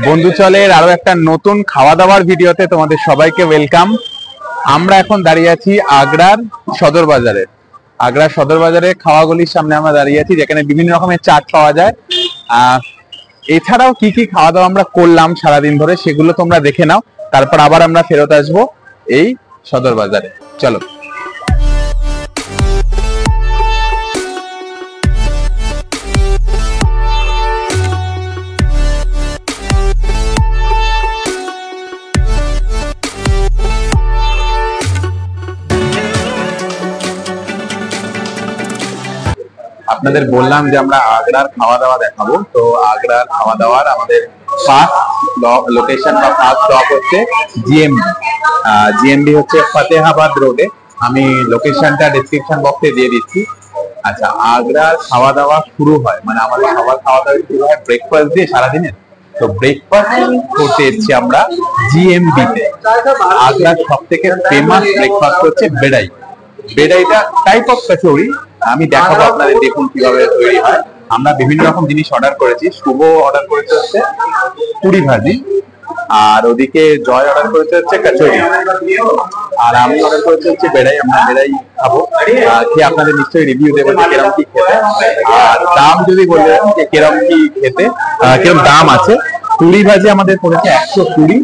বন্ধু চলের আরো একটা নতুন খাওয়া দাওয়ার ভিডিওতে তোমাদের সবাইকে ওয়েলকাম। আমরা এখন দাঁড়িয়ে আছি আগ্রার সদর বাজারে। আগ্রার সদর বাজারে খাওয়াগুলির সামনে আমরা দাঁড়িয়ে আছি, যেখানে বিভিন্ন রকমের চাট পাওয়া যায়। এছাড়াও কি কি খাওয়া দাওয়া আমরা করলাম সারাদিন ধরে সেগুলো তোমরা দেখে নাও, তারপর আবার আমরা ফেরত আসবো এই সদর বাজারে। চলো। আপনাদের বললাম যে আমরা আগ্রার খাওয়া দাওয়া দেখাবো, তো আগ্রার খাওয়া দাওয়ার আমাদের ফার্স্ট লোকেশন বা ফার্স্ট স্টপ হচ্ছে জিএমবি। জিএমবি হচ্ছে ফতেহাবাদ রোডে। আমি লোকেশনটা ডেসক্রিপশন বক্সে দিয়ে দিচ্ছি। আচ্ছা, আগ্রার খাওয়া দাওয়া শুরু হয়, মানে আমাদের সবার খাওয়া দাওয়া শুরু হয় ব্রেকফাস্ট দিয়ে সারাদিনের। তো ব্রেকফাস্ট করতে এসেছি আমরা জিএমবি তে। আগ্রার সব থেকে ফেমাস ব্রেকফাস্ট হচ্ছে বেড়াই। বেড়াইটা টাইপ অফ কচুরি, আমি দেখাবো আপনাদের, দেখুন কিভাবে তৈরি হয়। আমরা বিভিন্ন রকম জিনিস অর্ডার করেছি। শুভ অর্ডার করেছে হচ্ছে পুরি ভাজি, আর ওদিকে জয় অর্ডার করেছে হচ্ছে কচুরি, আর আমি অর্ডার করেছি হচ্ছে বেড়াই। আমরা বেড়াই খাবো, খেয়ে আপনাদের নিশ্চয়ই রিভিউ দেবো যে কিরম কি খেতে। আর দাম যদি বলবেন যে কিরম কি খেতে, কিরম দাম আছে। পুরি ভাজি আমাদের পড়েছে 120,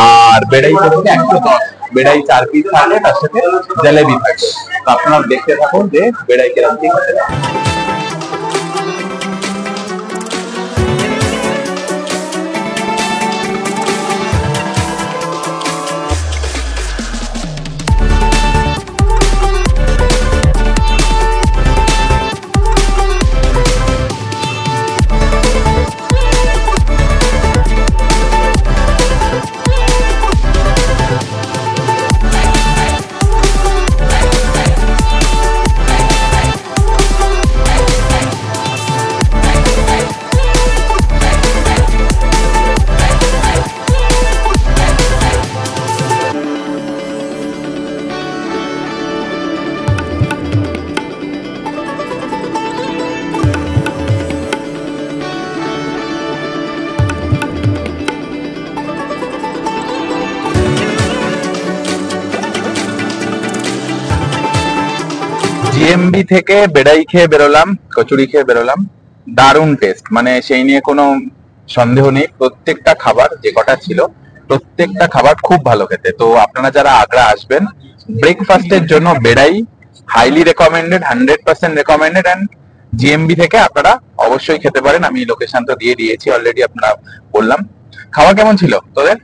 আর বেড়াই পড়েছে 110। বেড়াই 4 পিস থাকে, তার সাথে জলেবি থাকে। তো আপনারা দেখতে থাকুন যে বেড়াই কিরম কি খেতে। জিএমবি থেকে বেড়াই খেয়ে বেরোলাম, কচুরি খেয়ে বেরোলাম। দারুণ টেস্ট, মানে সেই নিয়ে কোনো সন্দেহ নেই। প্রত্যেকটা খাবার যে কটা ছিল, প্রত্যেকটা খাবার খুব ভালো খেতে। তো আপনারা যারা আগ্রা আসবেন ব্রেকফাস্টের জন্য, বেড়াই highly recommended, 100% recommended. And GMB থেকে আপনারা অবশ্যই খেতে পারেন। আমি লোকেশন তো দিয়ে দিয়েছি অলরেডি, আপনারা বললাম। খাওয়া কেমন ছিল তোদের?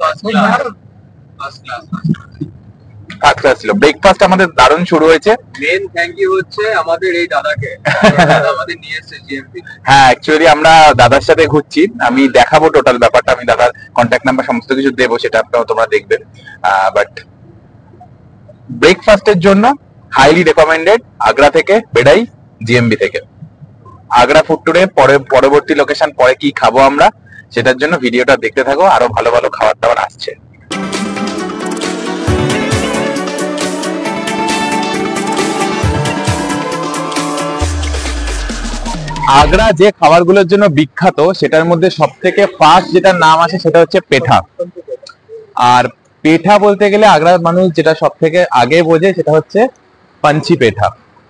ফার্স্ট ক্লাস ছিল। ব্রেকফাস্ট আমাদের দারুণ শুরু হয়েছে। মেন থ্যাংক ইউ হচ্ছে আমাদের এই দাদাকে, আমাদের নিয়ে এসেছে জিএমপি। হ্যাঁ, অ্যাকচুয়ালি আমরা দাদার সাথে ঘুরছি। আমি দেখাবো টোটাল ব্যাপারটা, আমি দাদার কন্ট্যাক্ট নাম্বার সমস্ত কিছু দেবো, সেটা আপনারা তোমরা দেখবেন। বাট ব্রেকফাস্টের জন্য হাইলি রেকমেন্ডেড আগ্রা থেকে বেড়াই, জিএমবি থেকে। আগ্রা ফুড ট্যুরে পরবর্তী লোকেশন পরে কি খাবো আমরা, সেটার জন্য ভিডিওটা দেখতে থাকো। আরো ভালো ভালো খাবার দাবার আসছে। আগ্রা যে খাবারগুলোর জন্য বিখ্যাত, সেটার মধ্যে সব থেকে ফার্স্ট যেটার নাম আসে সেটা হচ্ছে পেঠা। আর পেঠা বলতে গেলে আগ্রার মানুষ যেটা সব থেকে আগে বোঝে সেটা হচ্ছে পাঞ্চি পেঠা।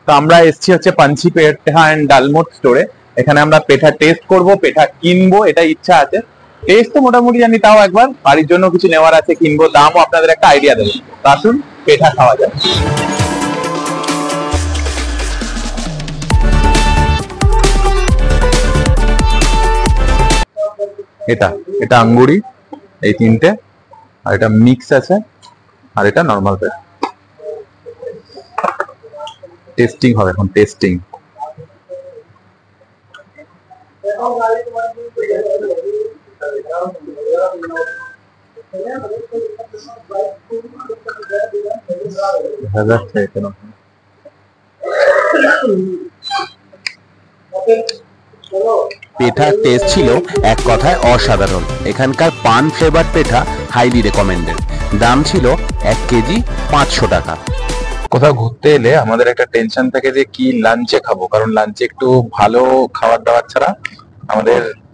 তো আমরা এসেছি হচ্ছে পাঞ্চি পেঠা এন্ড ডালমোট স্টোরে। এখানে আমরা পেঠা টেস্ট করব, পেঠা কিনবো, এটা ইচ্ছা আছে। টেস্ট তো মোটামুটি জানি, তাও একবার বাড়ির জন্য কিছু নেওয়ার আছে, কিনবো। দামও আপনাদের একটা আইডিয়া দেবো। আসুন পেঠা খাওয়া যায়। এটা আঙ্গুরি, এই তিনটে, আর এটা মিক্স আছে, আর এটা নরমাল পেঠা। টেস্টিং হবে এখন, টেস্টিং। পেঠার টেস্ট ছিল এক কথায় অসাধারণ। এখানকার পান ফ্লেভার পেঠা হাইলি রেকমেন্ডেড। দাম ছিল 1 কেজি 500 টাকা। কোথাও ঘুরতে এলে আমাদের একটা টেনশন থাকে যে কি লাঞ্চে খাবো, কারণ লাঞ্চে একটু ভালো খাবার দাবার ছাড়া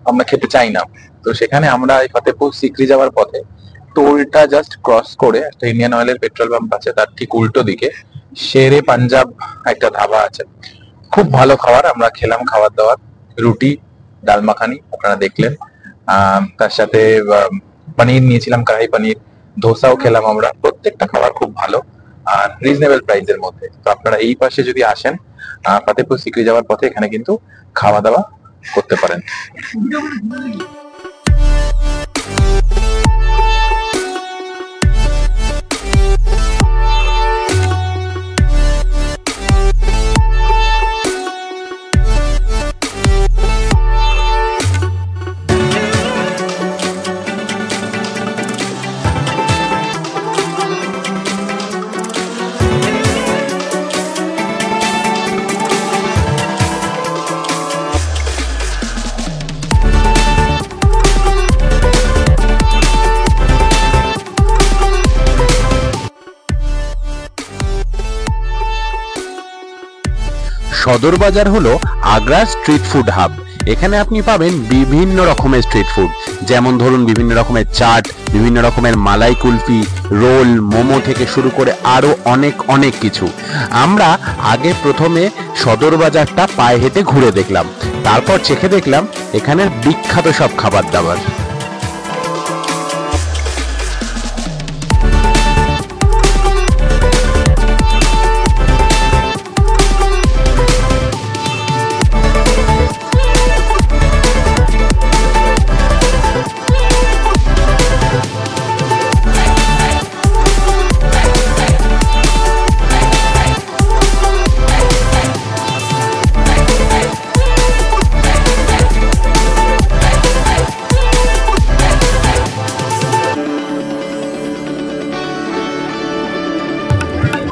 আমরা খেতে চাই না। তো সেখানে আমরা এই ফতেপুর সিকরি যাওয়ার পথে টোলটা জাস্ট ক্রস করে একটা ইন্ডিয়ান অয়েলের পেট্রোল পাম্প আছে, তার ঠিক উল্টো দিকে শেরে পাঞ্জাব একটা ধাবা আছে। খুব ভালো খাবার, আমরা খেলাম খাবার দাবার, রুটি, ডাল মাখানি আপনারা দেখলেন, তার সাথে পনির নিয়েছিলাম, কড়াই পনির, ধোসাও খেলাম আমরা। প্রত্যেকটা খাবার খুব ভালো আর রিজনেবল প্রাইসের মধ্যে। তো আপনারা এই পাশে যদি আসেন ফতেপুর সিকরি যাওয়ার পথে, এখানে কিন্তু খাওয়া দাওয়া করতে পারেন। সদর বাজার হলো আগ্রার স্ট্রিট ফুড হাব। এখানে আপনি পাবেন বিভিন্ন রকমের স্ট্রিট ফুড, যেমন ধরুন বিভিন্ন রকমের চাট, বিভিন্ন রকমের মালাই কুলফি, রোল, মোমো থেকে শুরু করে আরো অনেক অনেক কিছু। আমরা আগে প্রথমে সদর বাজারটা পায়ে হেঁটে ঘুরে দেখলাম, তারপর চেখে দেখলাম এখানের বিখ্যাত সব খাবার দাবার।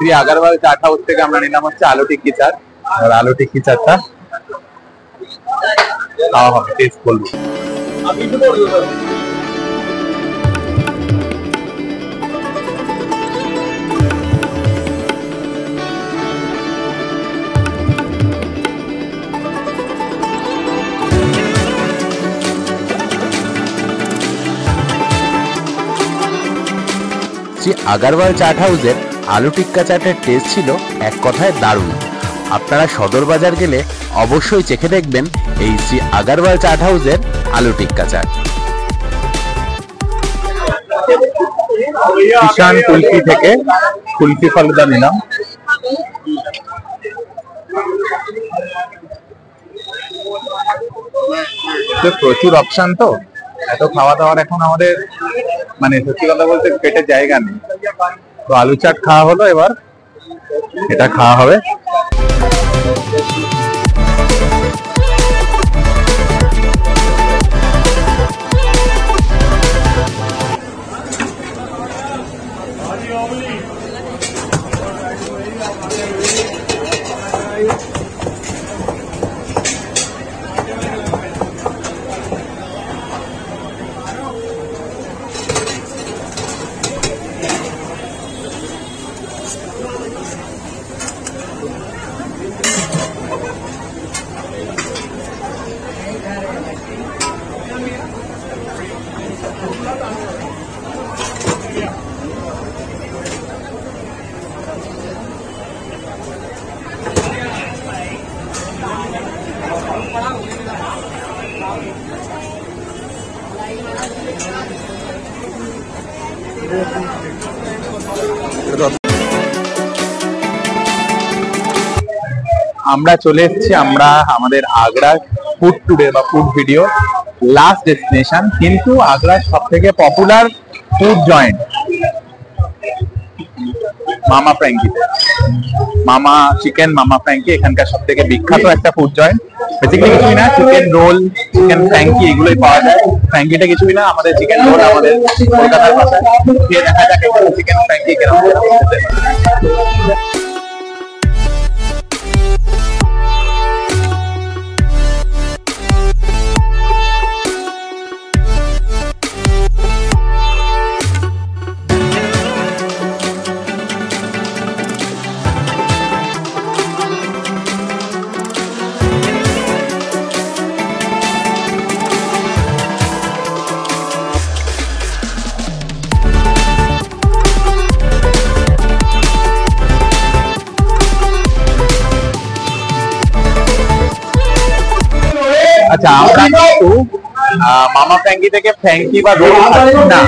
শ্রী আগারওয়াল চাট হাউস থেকে আমরা নিলাম হচ্ছে আলু টিক্কি চাট, আর আলু টিক্কি চাটটা খাওয়া হবে, টেস্ট করবো। শ্রী আগারওয়াল চাট হাউসের আলু টিক্কা চাটের টেস্ট ছিল এক কথায় দারুণ। আপনারা সদর বাজার গেলে অবশ্যই চেখে দেখবেন এই শ্রী আগারওয়াল চাট হাউসের আলু টিক্কা চাট। কিষান কুলফি থেকে কুলফি ফালুদা নিলাম। প্রচুর অপশন, তো এত খাওয়া দাওয়ার এখন আমাদের মানে সত্যি কথা বলতে পেটে জায়গা নেই। তো আলু চাট খাওয়া হলো, এবার এটা খাওয়া হবে। আমরা চলে এসেছি আমরা আমাদের আগ্রার ফুড ট্যুরে বা ফুড ভিডিও লাস্ট ডেস্টিনেশন, কিন্তু আগ্রার সব থেকে পপুলার ফুড জয়েন্ট মামা ফ্র্যাঙ্কিতে। মামা চিকেন, মামা ফ্র্যাঙ্কি এখানকার সব থেকে বিখ্যাত একটা ফুড জয়েন্ট। বেসিক্যালি কিছুই না, চিকেন রোল, চিকেন ফ্র্যাঙ্কি এগুলোই পাওয়া যায়। ফ্র্যাঙ্কিটা কিছুই না, আমাদের চিকেন রোল আমাদের কলকাতার ভাষায়। খেয়ে দেখা যাক চিকেন ফ্র্যাঙ্কি কেমন। আচ্ছা আমরা কিন্তু মামা ফ্র্যাঙ্কি থেকে ফ্র্যাঙ্কি বা রোল খাচ্ছি না,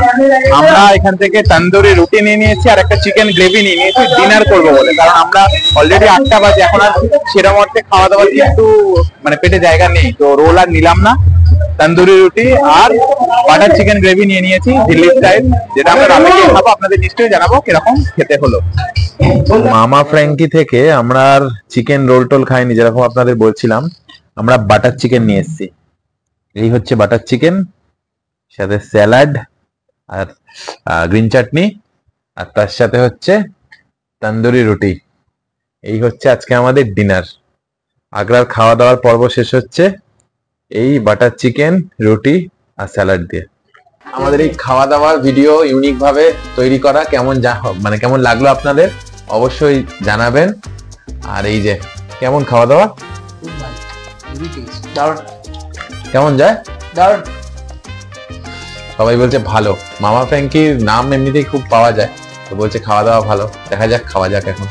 আমরা এখান থেকে তন্দুরি রুটি নিয়ে নিয়েছি আর একটা চিকেন গ্রেভি নিয়ে নিয়েছি ডিনার করবো বলে। কারণ আমরা অলরেডি 8টা বাজে, এখন আর সেরকম অর্থে খাওয়া দাওয়া একটু মানে পেটে জায়গা নেই, তো রোল আর নিলাম না। তন্দুরি রুটি আর বাটার চিকেন গ্রেভি নিয়ে নিয়েছি দিল্লি স্টাইল, যেটা আমরা রাতে গিয়ে খাবো। আপনাদের নিশ্চয়ই জানাবো কিরকম খেতে হলো। মামা ফ্র্যাঙ্কি থেকে আমরা আর চিকেন রোল টোল খাইনি, যেরকম আপনাদের বলছিলাম, আমরা বাটার চিকেন নিয়ে এসেছি। এই হচ্ছে বাটার চিকেন, সাথে স্যালাড আর গ্রিন চাটনি, আর তার সাথে হচ্ছে তন্দুরি রুটি। এই হচ্ছে আজকে আমাদের ডিনার। আগ্রার খাওয়া দাওয়ার পর্ব শেষ হচ্ছে এই বাটার চিকেন, রুটি আর স্যালাড দিয়ে। আমাদের এই খাওয়া দাওয়ার ভিডিও ইউনিক ভাবে তৈরি করা, মানে কেমন লাগলো আপনাদের অবশ্যই জানাবেন। আর এই যে কেমন খাওয়া দাওয়া, কেমন যায়, সবাই বলছে ভালো। মামা ফ্র্যাঙ্কির নাম এমনিতেই খুব পাওয়া যায়, তো বলছে খাওয়া দাওয়া ভালো। দেখা যাক, খাওয়া যাক এখন।